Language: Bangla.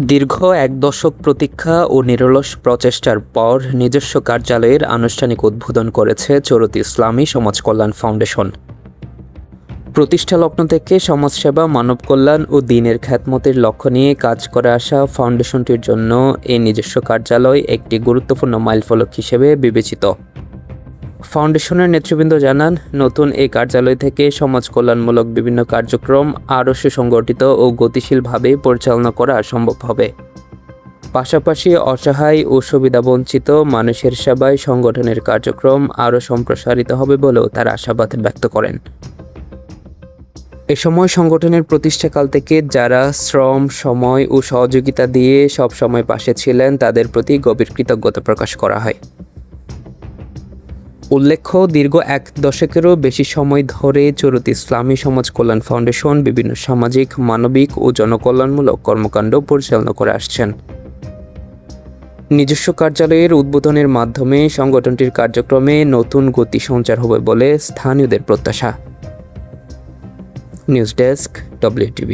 দীর্ঘ এক দশক প্রতীক্ষা ও নিরলস প্রচেষ্টার পর নিজস্ব কার্যালয়ের আনুষ্ঠানিক উদ্বোধন করেছে চরতি ইসলামী সমাজ কল্যাণ ফাউন্ডেশন। প্রতিষ্ঠালগ্ন থেকে সমাজসেবা, মানব কল্যাণ ও দ্বীনের খ্যাতমতের লক্ষ্য নিয়ে কাজ করে আসা ফাউন্ডেশনটির জন্য এই নিজস্ব কার্যালয় একটি গুরুত্বপূর্ণ মাইলফলক হিসেবে বিবেচিত। ফাউন্ডেশনের নেতৃবৃন্দ জানান, নতুন এই কার্যালয় থেকে সমাজ কল্যাণমূলক বিভিন্ন কার্যক্রম আরও সুসংগঠিত ও গতিশীলভাবে পরিচালনা করা সম্ভব হবে। পাশাপাশি অসহায় ও সুবিধাবঞ্চিত মানুষের সেবায় সংগঠনের কার্যক্রম আরও সম্প্রসারিত হবে বলেও তারা আশাবাদ ব্যক্ত করেন। এ সময় সংগঠনের প্রতিষ্ঠাকাল থেকে যারা শ্রম, সময় ও সহযোগিতা দিয়ে সবসময় পাশে ছিলেন তাদের প্রতি গভীর কৃতজ্ঞতা প্রকাশ করা হয়। উল্লেখ্য, দীর্ঘ এক দশকেরও বেশি সময় ধরে চরতি ইসলামী সমাজ কল্যাণ ফাউন্ডেশন বিভিন্ন সামাজিক, মানবিক ও জনকল্যাণমূলক কর্মকাণ্ড পরিচালনা করে আসছেন। নিজস্ব কার্যালয়ের উদ্বোধনের মাধ্যমে সংগঠনটির কার্যক্রমে নতুন গতি সঞ্চার হবে বলে স্থানীয়দের প্রত্যাশা। News desk, WTV।